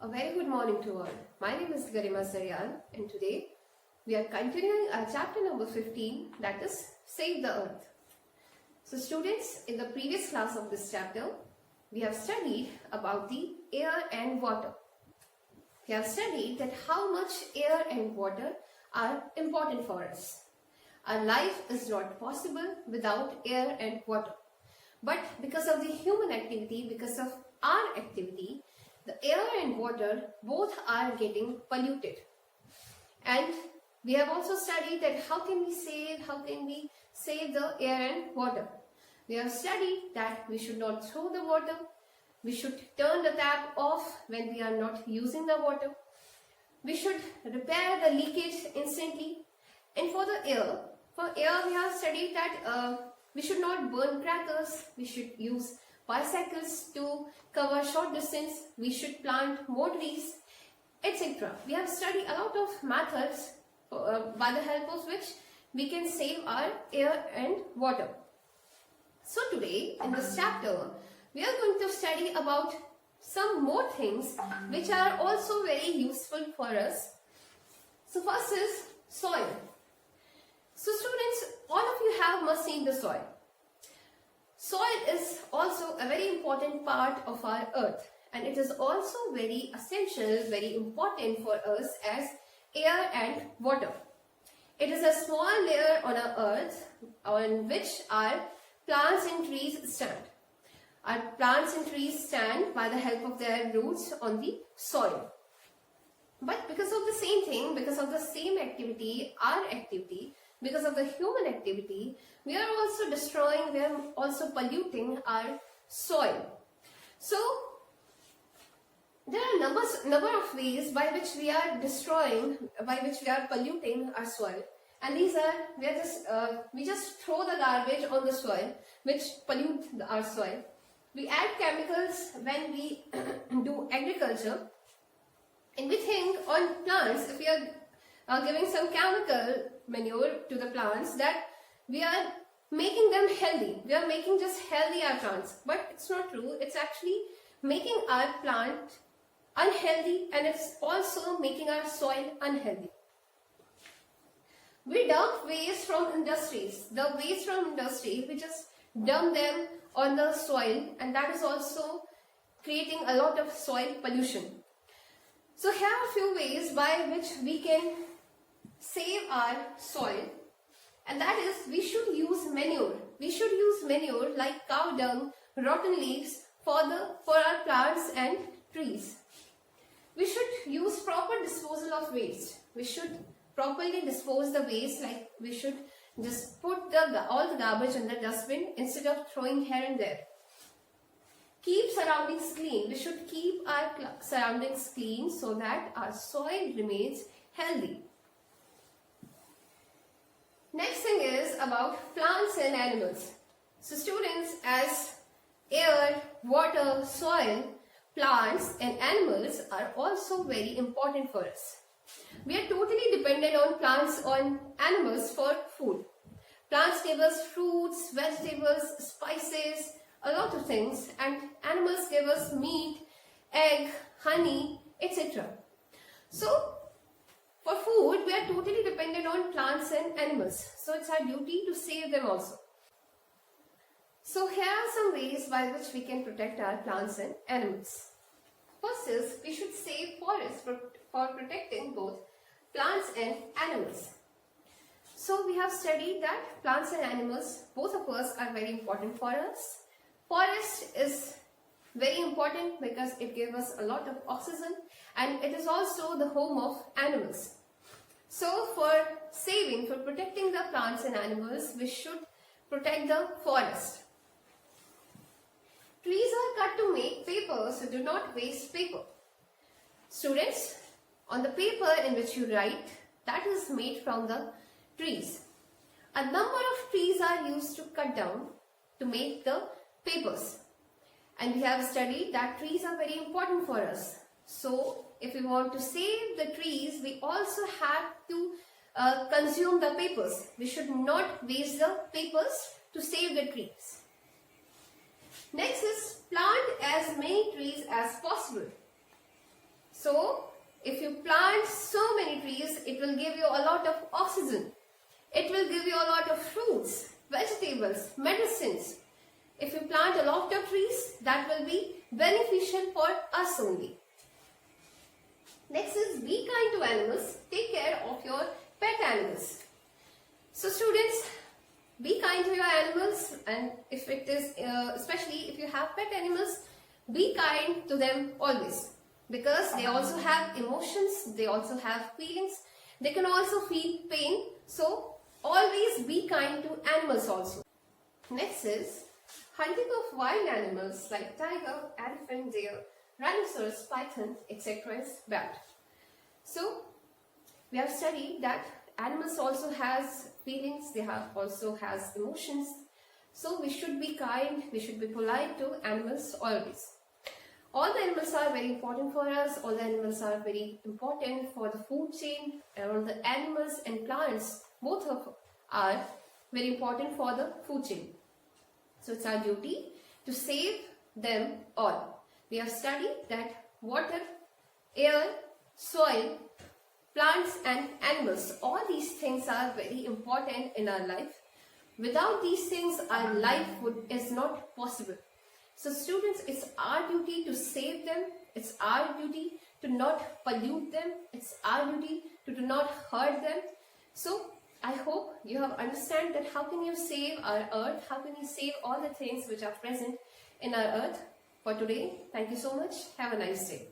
A very good morning to all. My name is Garima Saryan and today we are continuing our chapter number 15, that is Save the Earth. So students, in the previous class of this chapter, we have studied about the air and water. We have studied that how much air and water are important for us. Our life is not possible without air and water. But because of the human activity, because of our activity, the air and water both are getting polluted. And we have also studied that how can we save the air and water. We have studied that we should not throw the water. We should turn the tap off when we are not using the water. We should repair the leakage instantly. And for air we have studied that we should not burn crackers. We should use bicycles to cover short distance. We should plant more trees, etc. We have studied a lot of methods by the help of which we can save our air and water. So today in this chapter we are going to study about some more things which are also very useful for us. So first is soil. So students, all of you must seen the soil. Soil is also a very important part of our earth, and it is also very essential, very important for us as air and water. It is a small layer on our earth on which our plants and trees stand. Our plants and trees stand by the help of their roots on the soil. But because of the same thing, because of the same activity, our activity, because of the human activity, we are also destroying, we are also polluting our soil. So, there are number of ways by which we are destroying, by which we are polluting our soil. And these are, we just throw the garbage on the soil, which pollute our soil. We add chemicals when we do agriculture. And we think on plants, if we are giving some chemical manure to the plants, that we are making them healthy. We are making just healthy our plants. But it's not true. It's actually making our plant unhealthy, and it's also making our soil unhealthy. We dump waste from industries. The waste from industry, we just dump them on the soil, and that is also creating a lot of soil pollution. So here are a few ways by which we can save our soil, and that is we should use manure. We should use manure like cow dung, rotten leaves for our plants and trees. We should use proper disposal of waste. We should properly dispose the waste, like we should just put all the garbage in the dustbin instead of throwing here and there. Keep surroundings clean. We should keep our surroundings clean so that our soil remains healthy. Next thing is about plants and animals. So students, as air, water, soil, plants and animals are also very important for us. We are totally dependent on plants, on animals for food. Plants give us fruits, vegetables, spices, a lot of things, and animals give us meat, egg, honey, etc. So, for food, we are totally dependent on plants and animals. So, it's our duty to save them also. So, here are some ways by which we can protect our plants and animals. First is, we should save forests for protecting both plants and animals. So, we have studied that plants and animals, both of us, are very important for us. Forest is very important because it gives us a lot of oxygen, and it is also the home of animals. So for protecting the plants and animals, we should protect the forest. Trees are cut to make paper, so do not waste paper. Students, on the paper in which you write, that is made from the trees. A number of trees are used to cut down to make the papers, and we have studied that trees are very important for us. So if we want to save the trees, we also have to consume the papers. We should not waste the papers to save the trees. Next is plant as many trees as possible. So if you plant so many trees, it will give you a lot of oxygen. It will give you a lot of fruits, vegetables, medicines. If you plant a lot of trees, that will be beneficial for us only. Next is be kind to animals. Take care of your pet animals. So students, be kind to your animals, and if it is, especially if you have pet animals, be kind to them always, because they also have emotions, they also have feelings, they can also feel pain. So always be kind to animals also. Next is hunting of wild animals like tiger, elephant, deer, rhinoceros, python, etc. is bad. So we have studied that animals also has feelings, they also has emotions. So we should be kind, we should be polite to animals always. All the animals are very important for us, all the animals are very important for the food chain, and all the animals and plants both are very important for the food chain. So it's our duty to save them all. We have studied that water, air, soil, plants and animals, all these things are very important in our life. Without these things, our life is not possible. So students, it's our duty to save them. It's our duty to not pollute them. It's our duty to do not hurt them. So I hope you have understand that how can you save our earth, how can you save all the things which are present in our earth. For today, thank you so much. Have a nice day.